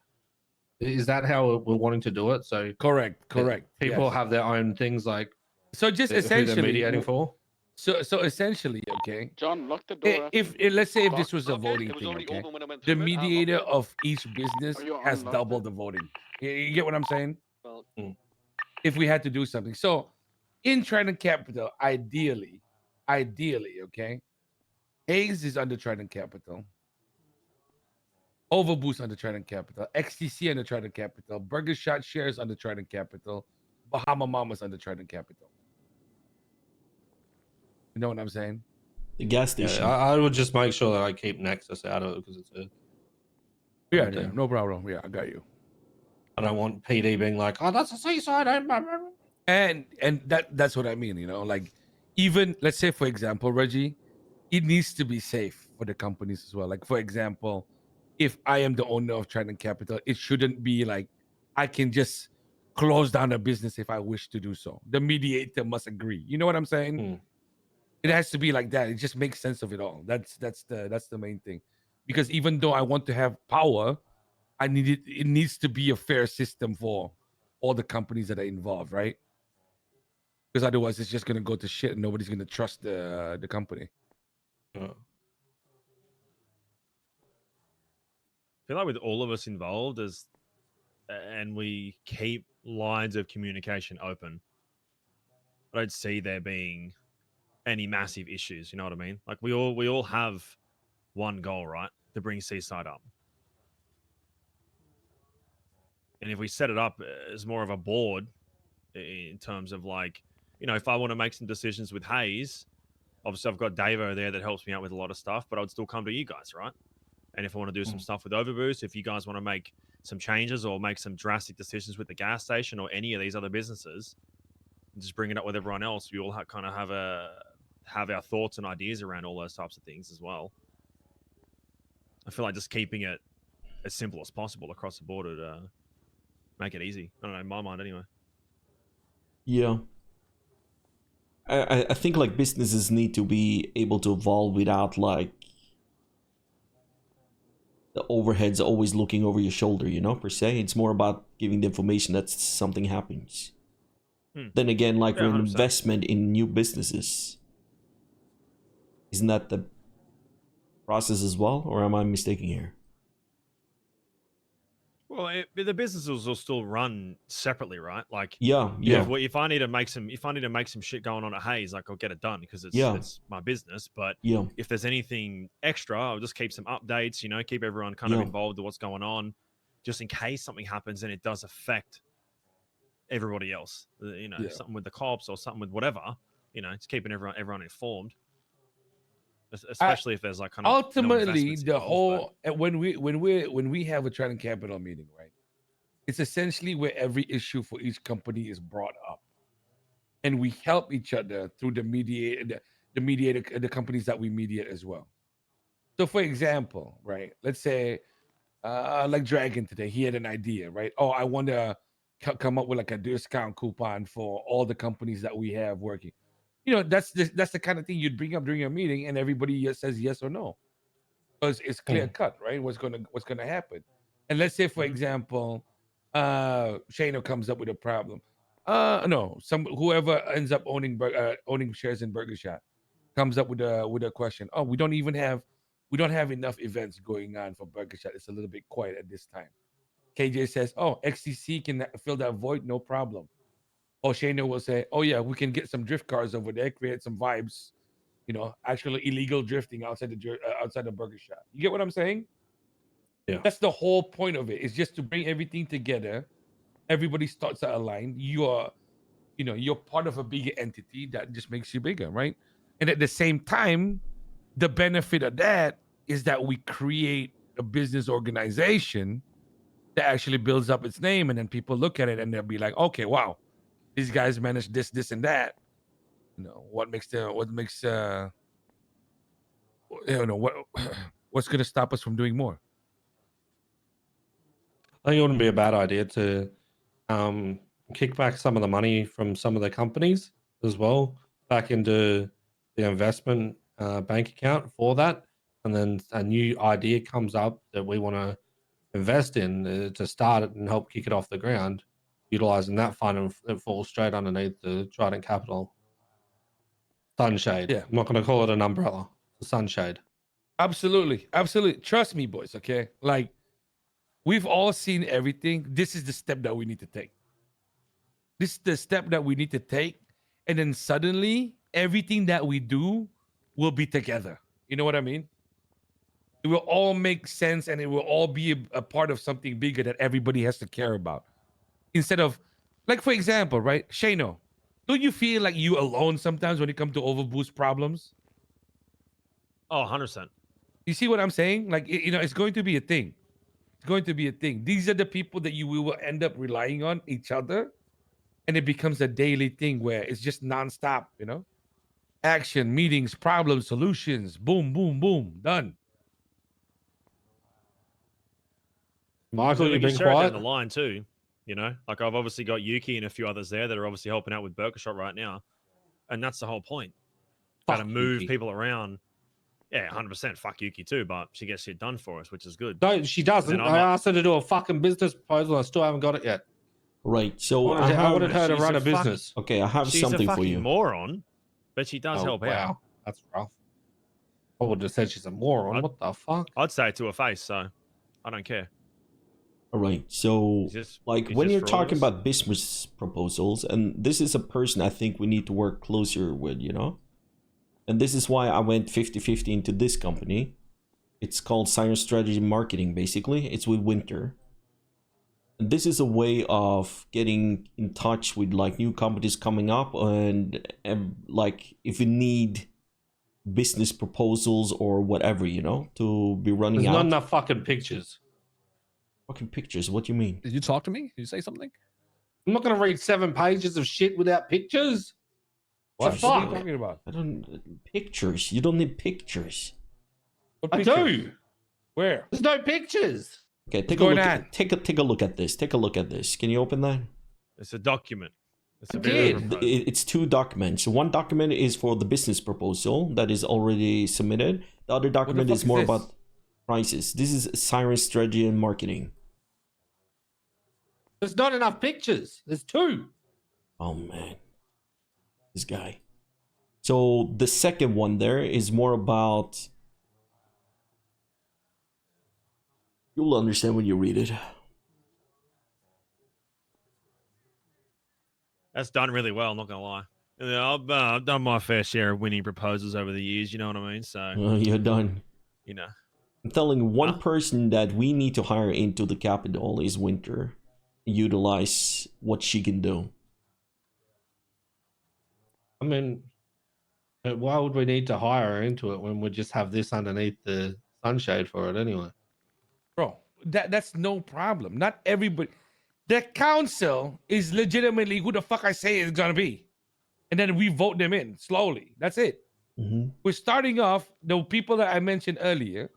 Is that how we're wanting to do it? So correct. People Yes. have their own things like so just who essentially they're mediating for. So essentially, okay. John, lock the door. If let's say if this was a voting thing, okay, the mediator of each business has double the voting. You get what I'm saying? Well, if we had to do something, so in Trident Capital, ideally, okay, Hayes is under Trident Capital, Overboost under Trident Capital, XTC under Trident Capital, Burger Shot Shares under Trident Capital, Bahama Mamas under Trident Capital. You know what I'm saying? The gas station. Yeah, I would just make sure that I keep Nexus out of it because it's a. Yeah, no problem. Yeah, I got you. I don't want PD being like, "Oh, that's a Seaside." And that's what I mean. Like even let's say for example, Reggie, it needs to be safe for the companies as well. Like for example, if I am the owner of Trident Capital, it shouldn't be like I can just close down a business if I wish to do so. The mediator must agree. You know what I'm saying? It has to be like that. It just makes sense of it all. That's the main thing. Because even though I want to have power, I need it. It needs to be a fair system for all the companies that are involved, right? Because otherwise, it's just gonna go to shit, and nobody's gonna trust the company. I feel like with all of us involved, and we keep lines of communication open, I don't see there being any massive issues. You know what I mean? Like we all have one goal, right? To bring Seaside up. And if we set it up as more of a board in terms of like, you know, if I want to make some decisions with Hayes, obviously I've got Davo there that helps me out with a lot of stuff, but I would still come to you guys, right? And if I want to do some stuff with Overboost, if you guys want to make some changes or make some drastic decisions with the gas station or any of these other businesses, just bring it up with everyone else. We all kind of have our thoughts and ideas around all those types of things as well. I feel like just keeping it as simple as possible across the board would make it easy. I don't know, in my mind anyway. Yeah. I think like businesses need to be able to evolve without like the overheads always looking over your shoulder, you know, per se. It's more about giving the information that something happens. Then again, like Yeah, an 100%. investment in new businesses, isn't that the process as well, or am I mistaken here? Well, the businesses will still run separately, right? Like, Yeah. If I need to make some shit going on at Hayes, like I'll get it done because it's my business. But Yeah. if there's anything extra, I'll just keep some updates. You know, keep everyone kind of involved with what's going on, just in case something happens and it does affect everybody else. You know, something with the cops or something with whatever. You know, it's keeping everyone informed. Especially if there's like kind of ultimately no the whole when we have a Trident Capital meeting, right? It's essentially where every issue for each company is brought up, and we help each other through the companies that we mediate as well. So, for example, right? Let's say, like Dragon today, he had an idea, right? Oh, I want to come up with like a discount coupon for all the companies that we have working. You know, that's the kind of thing you'd bring up during a meeting, and everybody says yes or no, because it's clear cut, right? What's gonna happen? And let's say, for example, Shano comes up with a problem. No, whoever ends up owning shares in Burger Shot comes up with a question. Oh, we don't have enough events going on for Burger Shot. It's a little bit quiet at this time. KJ says, oh, XTC can fill that void, no problem. Or Shayna will say, oh yeah, we can get some drift cars over there, create some vibes, you know, actually illegal drifting outside the Burger Shop. You get what I'm saying? Yeah. That's the whole point of it. It's just to bring everything together. Everybody starts to align. You're part of a bigger entity that just makes you bigger, right? And at the same time, the benefit of that is that we create a business organization that actually builds up its name, and then people look at it and they'll be like, okay, wow, these guys manage this and that. You know, what's going to stop us from doing more? I think it wouldn't be a bad idea to kick back some of the money from some of the companies as well back into the investment bank account for that. And then a new idea comes up that we want to invest in to start it and help kick it off the ground, utilizing that fund, and it falls straight underneath the Trident Capital sunshade. Yeah. I'm not going to call it an umbrella. It's a sunshade. Absolutely. Trust me, boys. Okay, like we've all seen everything. This is the step that we need to take. This is the step that we need to take, and then suddenly everything that we do will be together. You know what I mean? It will all make sense, and it will all be a part of something bigger that everybody has to care about. Instead of, like, for example, right, Shano, don't you feel like you alone sometimes when it comes to overboost problems? Oh, 100%. You see what I'm saying? Like, it's going to be a thing. It's going to be a thing. These are the people that you will end up relying on each other, and it becomes a daily thing where it's just nonstop, you know? Action, meetings, problems, solutions, boom, boom, boom, done. Michael, you've you been share it quiet. down the line too. You know, like I've obviously got Yuki and a few others there that are obviously helping out with Burger Shot right now, and that's the whole point. Got to move Yuki. people around. Yeah, 100%. Fuck Yuki too, but she gets shit done for us, which is good. No, she doesn't. I asked her to do a fucking business proposal. I still haven't got it yet. Right. So I wanted her to run a business. Okay, I have She's something a for fucking you. moron, but she does help out. Wow, that's rough. I would have said she's a moron. What the fuck? I'd say it to her face, so I don't care. All right. So, like, when you're talking fraudulent. about business proposals, and this is a person I think we need to work closer with, you know? And this is why I went 50-50 into this company. It's called Science Strategy Marketing, basically. It's with Winter. this is a way of getting in touch with like new companies coming up, and like if you need business proposals or whatever, you know, to be running There's out. not enough fucking pictures. Fucking pictures? What do you mean? Did you talk to me? Did you say something? I'm not gonna read 7 pages of shit without pictures. What The are you fuck? talking about? I don't pictures. You don't need pictures. What I pictures? do. Where? There's no pictures. Okay, take a going look. on? Take a look at this. Take a look at this. Can you open that? It's a document. It's a I video did. proposal. It's 2 documents. One document is for the business proposal that is already submitted. The other document fuck is is more this? about prices. This is Siren strategy and marketing. There's not enough pictures. There's 2. Oh man, this guy. So the second one there is more about. You'll understand when you read it. That's done really well. I'm not gonna lie. I've done my fair share of winning proposals over the years. You know what I mean? So You're done. you know, I'm telling one person that we need to hire into the capital is Winter. Utilize what she can do. I mean, why would we need to hire her into it when we just have this underneath the sunshade for it anyway? Bro, that's no problem. Not everybody. The council is legitimately who the fuck I say it's gonna be, and then we vote them in slowly. That's it. We're starting off the people that I mentioned earlier,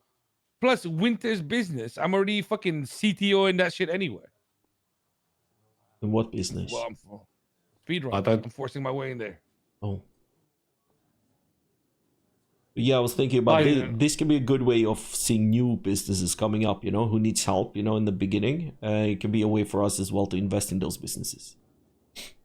plus Winter's business. I'm already fucking CTO in that shit anyway. In what business? Well, I'm speedrun. I'm forcing my way in there. Oh. Yeah, I was thinking about this can be a good way of seeing new businesses coming up, you know, who needs help, you know, in the beginning. It can be a way for us as well to invest in those businesses.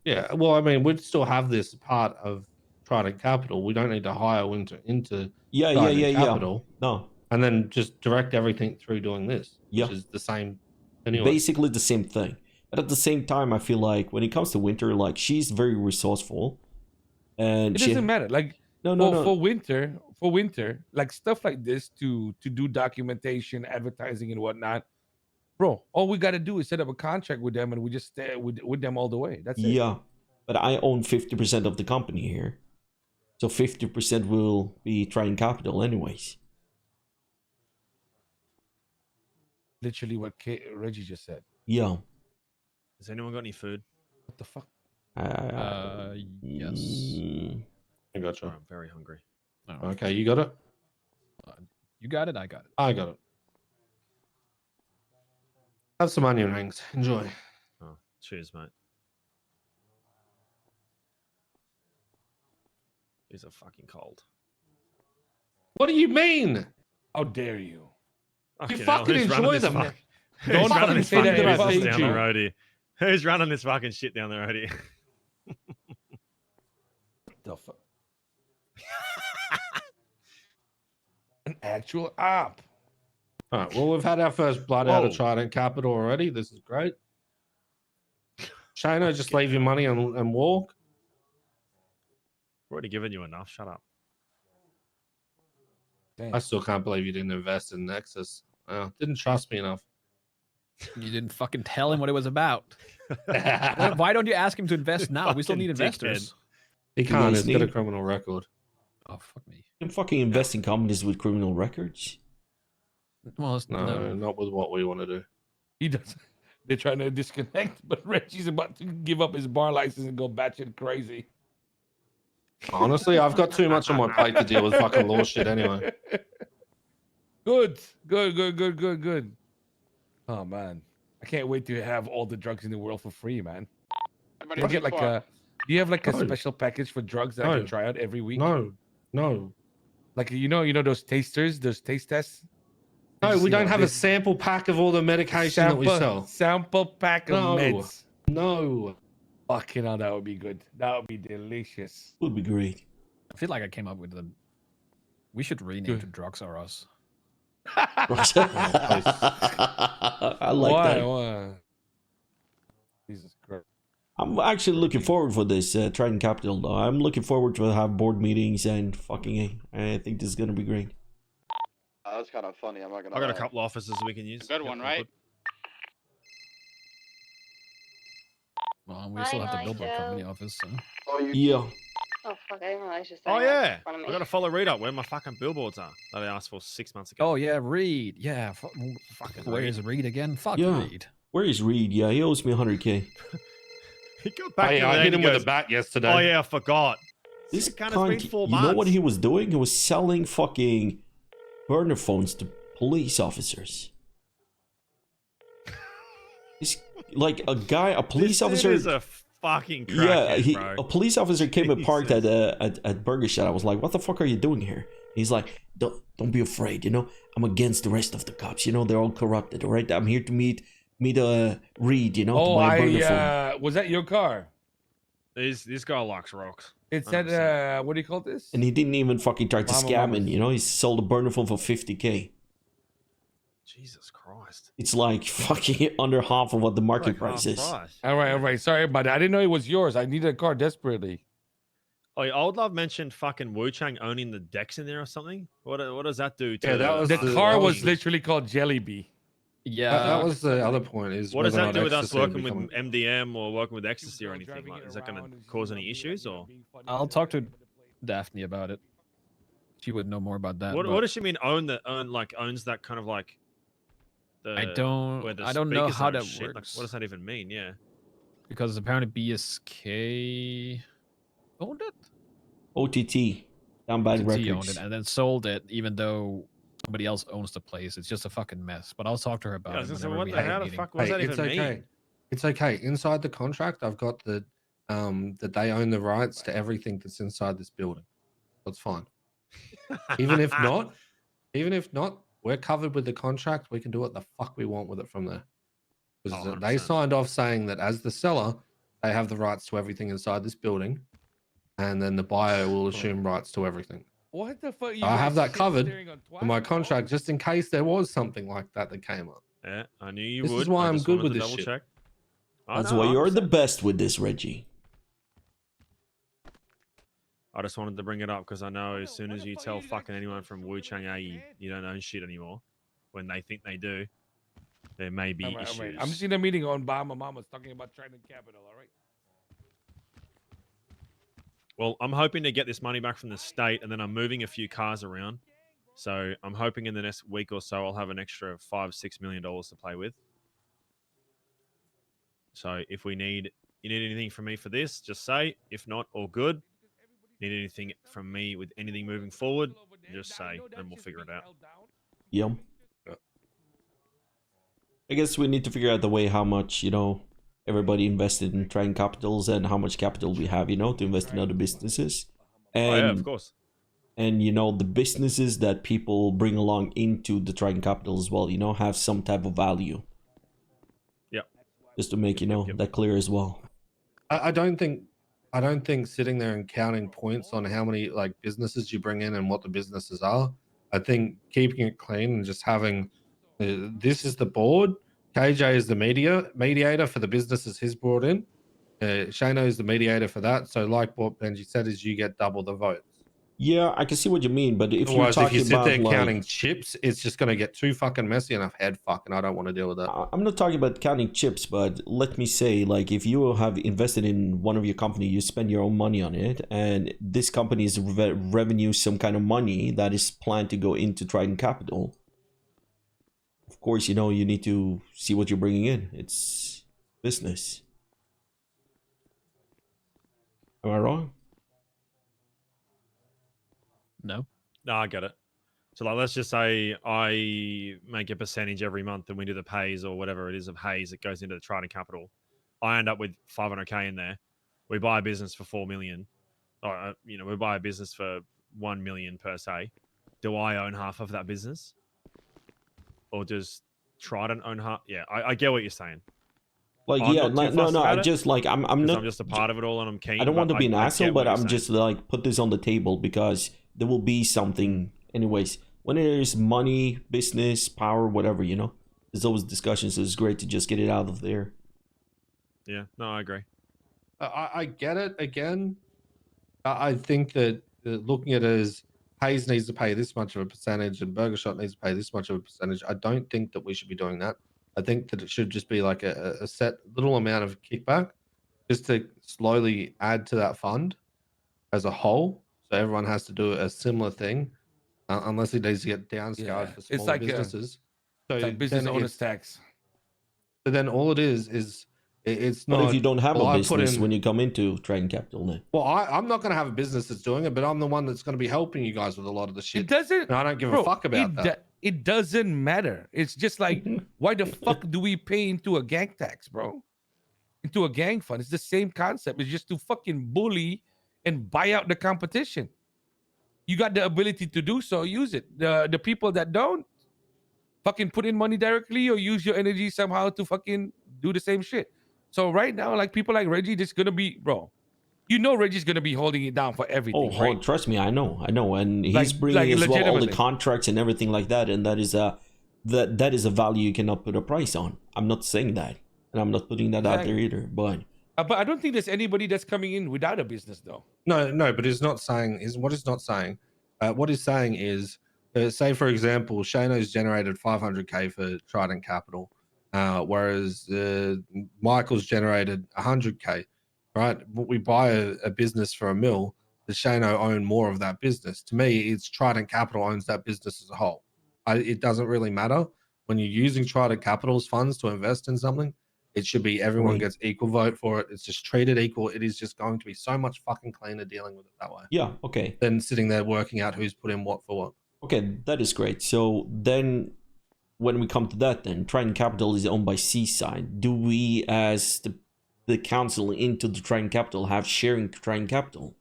Yeah, well, I mean, we'd still have this part of Trident Capital. We don't need to hire Winter into Trident Capital. No. And then just direct everything through doing this, which is the same anyway. Basically the same thing. But at the same time, I feel like when it comes to Winter, like she's very resourceful. And It doesn't matter. Like for winter, like stuff like this to do documentation, advertising, and whatnot. Bro, all we got to do is set up a contract with them, and we just stay with them all the way. That's it. Yeah, but I own 50% of the company here, so 50% will be Trident Capital, anyways. Literally what Reggie just said. Yeah. has anyone got any food? What the fuck? Yes. I got you. I'm very hungry. Oh. Okay, you got it? You got it? I got it. I got it. Have some onion rings. Enjoy. Oh, cheers, mate. These are fucking cold. What do you mean? How dare you? You fucking enjoy them. Don't fucking say that about about down the you. road here. Who's running this fucking shit down the road here? The fuck? An actual app. All right. Well, we've had our first blood out of Whoa. Trident Capital already. This is great. Shano, just leave your money and walk. I've already given you enough. Shut up. I still can't believe you didn't invest in Nexus. Didn't trust me enough. You didn't fucking tell him what it was about. Why don't you ask him to invest now? We still need Fucking investors. He can't. He's got a criminal record. Oh, fuck me. You can fucking invest in companies with criminal records. Well, it's No, not with what we want to do. He doesn't. They're trying to disconnect, but Reggie's about to give up his bar license and go batshit crazy. Honestly, I've got too much on my plate to deal with fucking law shit anyway. Good. Oh man, I can't wait to have all the drugs in the world for free, man. Can I get like a? Do you have like a special package for drugs that I can try out every week? No. Like you know those tasters, those taste tests. No, we don't have a sample pack of all the medication that we sell. Sample pack of meds. No. Fucking hell, that would be good. That would be delicious. Would be great. I feel like I came up with the. We should rename to Drugs Are Us. I like that. Why? Jesus Christ. I'm actually looking forward for this Trident Capital though. I'm looking forward to have board meetings and fucking I think this is gonna be great. That's kind of funny. I'm not gonna. I got a couple offices we can use. Good one, right? on. We still have the billboard company office. So. Yeah. Oh fuck! I didn't realize you're Oh standing right yeah, in front of I me. gotta follow Reed up where my fucking billboards are that I asked for 6 months ago. Oh yeah, Reed. Yeah, Fucking where is Reed again? Fuck Yeah. Reed. Where is Reed? Yeah, he owes me 100K. He got back Hey, in I there hit and him he with goes, a bat yesterday. oh yeah, I forgot. This It's been cunt, 4 you know what months. he was doing? He was selling fucking burner phones to police officers. He's like a guy, a police This officer. dude is a fucking Yeah, crackhead, bro. a police officer came and parked Jesus. at Burger Shot. I was like, "What the fuck are you doing here?" He's like, "Don't be afraid. You know, I'm against the rest of the cops. You know, they're all corrupted. All right, I'm here to meet Reed. You know, to Oh, buy a burner phone." was that your car? This guy likes rocks. It said, what do you call this? And he didn't even fucking try to Mama, scam mama's. him. You know, he sold a burner phone for 50K. Jesus Christ. It's like fucking under half of what the market Like price half is. price. All right. Sorry, but I didn't know it was yours. I needed a car desperately. Oh, yeah, Old Love mentioned fucking Wu Chang owning the decks in there or something. What does that do to Yeah, that was The the- car that was was- literally called Jellyby. Yeah, That was the other point. Is What does whether that or do with not us ecstasy would working with become- MDM or working with ecstasy or anything? Like, is that going to cause any issues or? I'll talk to Daphne about it. She would know more about that. What but does she mean owns that kind of like? I don't where the know speakers how are and that shit? Like, works. what does that even mean? Yeah. Because apparently BSK owned it. OTT, Down Bad OTT owned Records. it and then sold it, even though somebody else owns the place. It's just a fucking mess. But I'll talk to her about Yeah, I was it. gonna say, whenever what we the have a hell the meeting. fuck was that It's even okay. mean? It's okay. Inside the contract, I've got that they own the rights to everything that's inside this building. That's fine. Even if not, we're covered with the contract. We can do what the fuck we want with it from there. Because Oh, they 100%. signed off saying that as the seller, they have the rights to everything inside this building, and then the buyer will assume rights to everything. What the fuck? I have that covered in my contract just in case there was something like that that came up. Yeah, I knew you This would. is why I I'm just good wanted with to this double shit. check. That's why you're the best with this, Reggie. I just wanted to bring it up because I know as soon as you tell fucking anyone from Wu Chang you don't own shit anymore, when they think they do, there may be issues. All right. I'm just in a meeting on Bahama Mamas talking about Trident Capital. All right. Well, I'm hoping to get this money back from the state, and then I'm moving a few cars around. So I'm hoping in the next week or so I'll have an extra $5-6 million to play with. So if you need anything from me for this, just say. If not, all good. Need anything from me with anything moving forward, just say, and we'll figure it out. Yum. I guess we need to figure out the way how much, everybody invested in Trident Capitals and how much capital we have, to invest in other businesses. And, yeah, of course. And, the businesses that people bring along into the Trident Capital as well, have some type of value. Yep. Just to make, that clear as well. I don't think sitting there and counting points on how many businesses you bring in and what the businesses are. I think keeping it clean and just having this is the board. KJ is the mediator for the businesses he's brought in. Shano is the mediator for that. So like what Benji said is you get double the votes. Yeah, I can see what you mean, but if Otherwise, you're if you talking sit about there counting chips, it's just going to get too fucking messy and I've had fucking I don't want to deal with that. I'm not talking about counting chips, but let me say, if you have invested in one of your company, you spend your own money on it, and this company is revenue some kind of money that is planned to go into Trident Capital. Of course, you need to see what you're bringing in. It's business. Am I wrong? No. No, I get it. So let's just say I make a percentage every month and we do the pays or whatever it is of haze that goes into the Trident Capital. I end up with 500K in there. We buy a business for 4 million. Or, we buy a business for 1 million per se. Do I own half of that business? Or does Trident own half? Yeah, I get what you're saying. I'm I just I'm not. I'm just a part of it all and I'm keen. I don't want to be an asshole, but I'm just just put this on the table because there will be something. Anyways, when there's money, business, power, whatever, there's always discussions. So it's great to just get it out of there. Yeah, no, I agree. I get it. Again, I think that looking at it as Hayes needs to pay this much of a percentage and Burger Shot needs to pay this much of a percentage, I don't think that we should be doing that. I think that it should just be like a set little amount of kickback, just to slowly add to that fund as a whole. So everyone has to do a similar thing, unless it needs to get downscaled for It's smaller like businesses. So it's like business then owners tax. so then all it is it's not. But if you don't have well, a I put business in, when you come into Dragon Capital, then well, I'm not going to have a business that's doing it, but I'm the one that's going to be helping you guys with a lot of the shit. It doesn't. And I don't give bro, a fuck about that. It doesn't matter. It's just like, why the fuck do we pay into a gang tax, bro? Into a gang fund. It's the same concept. It's just to fucking bully and buy out the competition. You got the ability to do so, use it. The people that don't, fucking put in money directly or use your energy somehow to fucking do the same shit. So right now, like people like Reggie, just gonna be, bro. You know Reggie's gonna be holding it down for everything, right? trust me, I know, and he's Like- bringing like as well all the legitimately. contracts and everything like that, and that is a value you cannot put a price on. I'm not saying that, and I'm not putting that out there Exactly. either. But I don't think there's anybody that's coming in without a business, though. No, but he's not saying is what he's not saying. What he's saying is, say for example, Shano's generated 500k for Trident Capital, whereas Michael's generated 100k. Right? But we buy a business for $1 million. Does Shano own more of that business? To me, it's Trident Capital owns that business as a whole. It doesn't really matter when you're using Trident Capital's funds to invest in something. It should be everyone Right. gets equal vote for it. It's just treated equal. It is just going to be so much fucking cleaner dealing with it that way yeah, okay, than sitting there working out who's put in what for what. okay, that is great. So then, when we come to that, then Trident Capital is owned by Seaside. Do we, as the council into the Trident Capital, have sharing Trident Capital?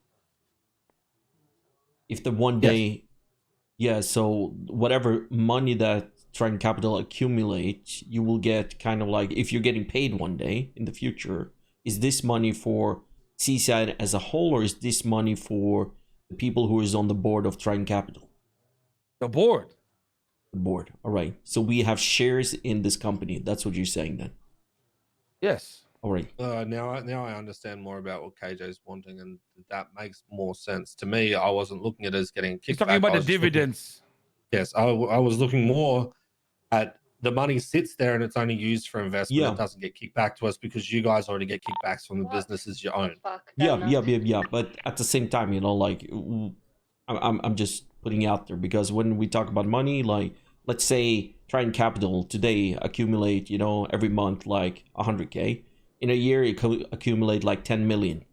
If the one day, yeah, so whatever money that Trident Capital accumulates, you will get kind of like, if you're getting paid one day in the future, is this money for Seaside as a whole, or is this money for the people who is on the board of Trident Capital? The board. The board. All right. So we have shares in this company. That's what you're saying then. Yes. All right. Now I understand more about what KJ's wanting, and that makes more sense to me. I wasn't looking at it as getting kickback. He's talking about I the was just looking- dividends. Yes, I was looking more at the money sits there and it's only used for investment. Yeah. It doesn't get kicked back to us because you guys already get kickbacks from the businesses you own. Yeah. But at the same time, like, I'm just putting out there, because when we talk about money, like, let's say Trident Capital today accumulate, every month like 100k. In a year, it could accumulate like 10 million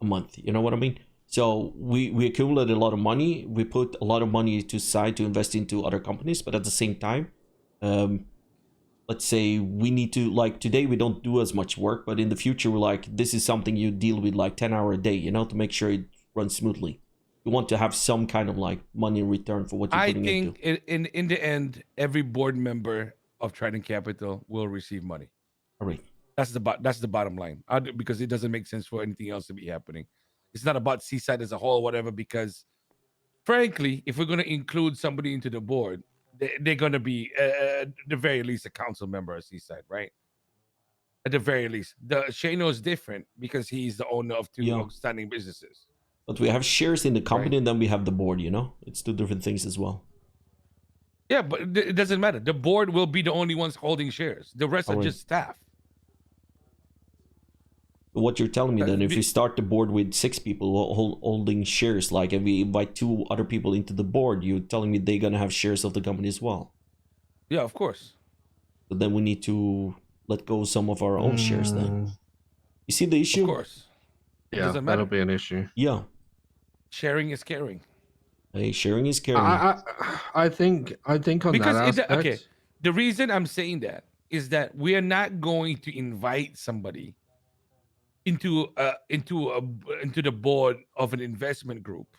a month. You know what I mean? So we accumulate a lot of money. We put a lot of money to side to invest into other companies, but at the same time, let's say we need to, like, today we don't do as much work, but in the future we're like, this is something you deal with like 10 hours a day, to make sure it runs smoothly. You want to have some kind of like money in return for what you're I putting think into. in the end, every board member of Trident Capital will receive money. All right. That's the bottom line. Because it doesn't make sense for anything else to be happening. It's not about Seaside as a whole, whatever. Because frankly, if we're going to include somebody into the board, they're going to be at the very least a council member of Seaside, right? At the very least, the Shano is different because he's the owner of two outstanding businesses. But we have shares in the company, and then we have the board. It's two different things as well. Yeah, but it doesn't matter. The board will be the only ones holding shares. The rest are just staff. What you're telling me then, if we start the board with 6 people holding shares, like, and we invite 2 other people into the board, you're telling me they're gonna have shares of the company as well? Yeah, of course. But then we need to let go some of our own shares then. You see the issue? Of course. It Yeah, doesn't matter. that'll be an issue. Yeah. Sharing is caring. Hey, sharing is caring. I think on Because that aspect. okay, the reason I'm saying that is that we are not going to invite somebody into the board of an investment group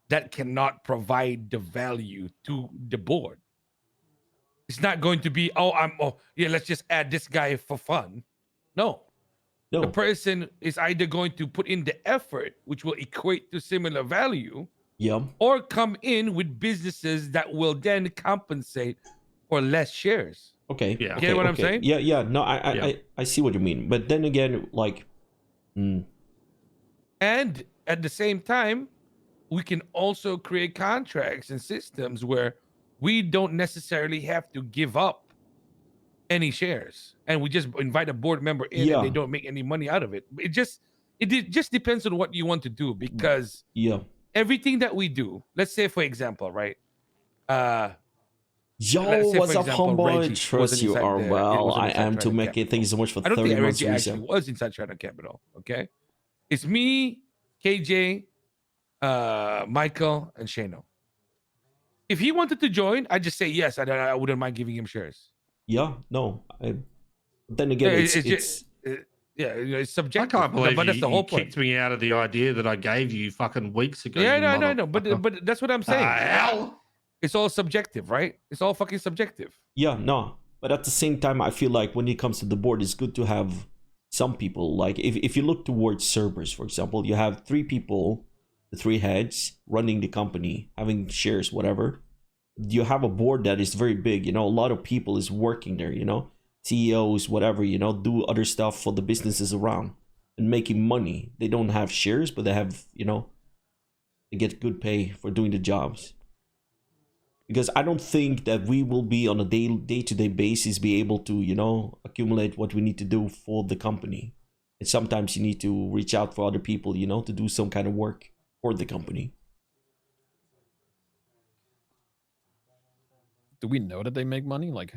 that cannot provide the value to the board. It's not going to be, let's just add this guy for fun. No. The person is either going to put in the effort, which will equate to similar value, or come in with businesses that will then compensate for less shares. Okay. You get what I'm saying? Yeah. No, I see what you mean. But then again, like, and at the same time, we can also create contracts and systems where we don't necessarily have to give up any shares, and we just invite a board member in, and they Yeah. don't make any money out of it. It just depends on what you want to do, because Yeah. everything that we do, let's say for example, right? Let's Yo, say what's for up, example, homeboy? Reggie Trust wasn't you inside are it well. wasn't I inside am to Trident make it. Thank you so much for I don't 30 think months Reggie actually resub. was inside Trident Capital. Okay, it's me, KJ, Michael, and Shano. If he wanted to join, I'd just say yes. I wouldn't mind giving him shares. Yeah, no. Then again, it's just, yeah, it's I subjective. can't believe but that's you, the whole you point. kicked me out of the idea that I gave you fucking weeks ago. Yeah, you no, I know, motherfucker. but that's what I'm saying. Hell. It's all subjective, right? It's all fucking subjective. Yeah, no. But at the same time, I feel like when it comes to the board, it's good to have some people. Like if you look towards servers, for example, you have 3 people, the 3 heads running the company, having shares, whatever. You have a board that is very big, you know, a lot of people is working there, you know, CEOs, whatever, you know, do other stuff for the businesses around and making money. They don't have shares, but they have, you know, they get good pay for doing the jobs. Because I don't think that we will be on a day-to-day basis be able to, you know, accumulate what we need to do for the company. And sometimes you need to reach out for other people, you know, to do some kind of work for the company. Do we know that they make money? Like,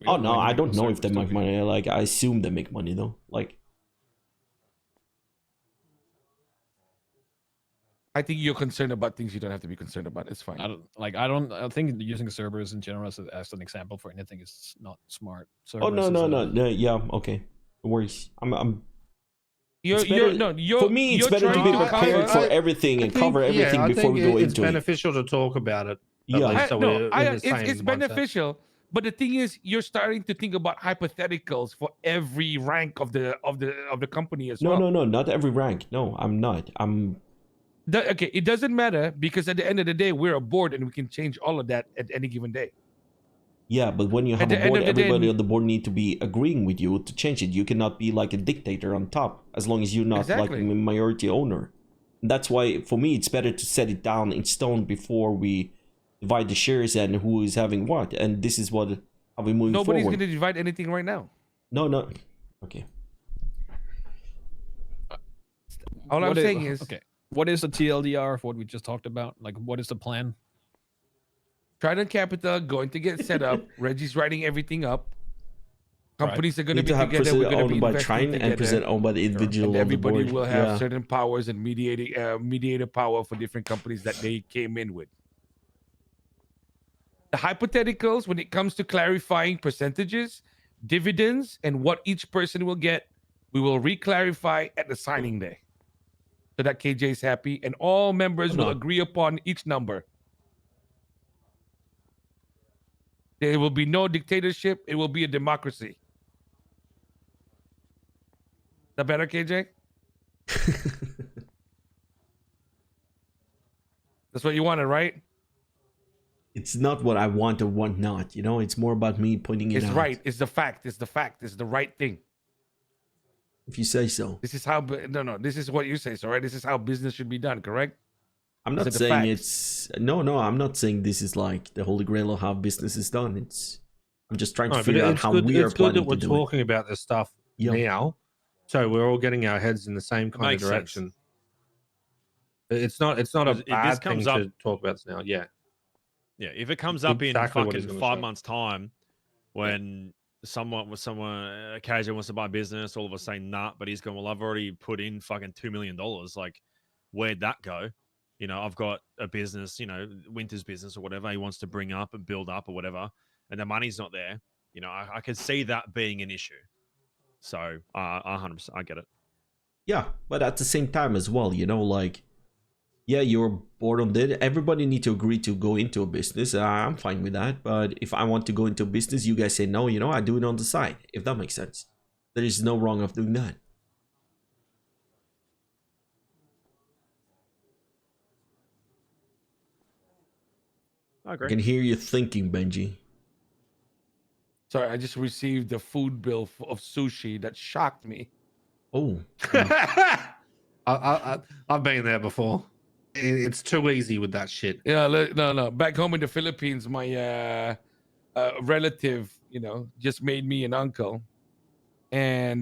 we Oh don't no, know I anything don't about know if they servers, do make we? money. Like I assume they make money though. Like I think you're concerned about things you don't have to be concerned about. It's fine. I think using servers in general as an example for anything is not smart. oh no, Servers no, is no, no, yeah, okay. No worries. I'm You're, it's better, for me, it's better to be prepared for everything and cover everything before we go it's into it. beneficial to talk about it. At Yeah. least, so we're in the same it's mindset. beneficial, but the thing is, you're starting to think about hypotheticals for every rank of the company as No, well. no, no, not every rank. No, I'm not. Okay, it doesn't matter because at the end of the day, we're a board and we can change all of that at any given day. Yeah, but when you have a board, everybody on the board need to be agreeing with you to change it. You cannot be like a dictator on top as long as you're not like a majority owner. And that's why, for me, it's better to set it down in stone before we divide the shares and who is having what. And this is what how we moving Nobody's forward. going to divide anything right now. No, no. Okay. All I'm saying is, okay. What is the TLDR of what we just talked about? Like, what is the plan? Trident Capital going to get set up. Reggie's writing everything up. Companies are going to be have together. We're going to be owned by investing Trident together. and present owned by the individual And on the everybody board. will have Yeah. certain powers and mediator power for different companies that they came in with. The hypotheticals, when it comes to clarifying percentages, dividends, and what each person will get, we will re-clarify at the signing day, so that KJ is happy and all members will agree upon each number. There will be no dictatorship. It will be a democracy. Is that better, KJ? That's what you wanted, right? It's not what I want or want not. You know, it's more about me pointing it It's out. right. It's the fact. It's the fact. It's the right thing. If you say so. This is how. No. This is what you say. So, right? This is how business should be done. Correct? I'm not saying it's no. I'm not saying this is like the holy grail of how business is done. I'm just trying to figure out how we are It's good that planning we're to do talking about this stuff now, so we're all getting our heads in the same kind of makes sense. direction. It's not a If this bad thing comes up- to talk about this now. Yeah. Yeah, if it comes up Exactly in what he's fucking gonna 5 say. months' time, when someone occasionally wants to buy business, all of us saying nah, but he's going, well, I've already put in fucking $2 million. Like, where'd that go? You know, I've got a business, you know, Winter's business or whatever he wants to bring up and build up or whatever, and the money's not there. You know, I could see that being an issue. So, 100%, I get it. Yeah, but at the same time as well, you know, like, yeah, you're bored on it. Everybody need to agree to go into a business. I'm fine with that. But if I want to go into a business, you guys say no, you know, I do it on the side. If that makes sense. There is no wrong of doing that. I agree. I can hear you thinking, Benji. Sorry, I just received the food bill of sushi that shocked me. Oh. I've been there before. It's too easy with that shit. Yeah, no. Back home in the Philippines, my relative, just made me an uncle, and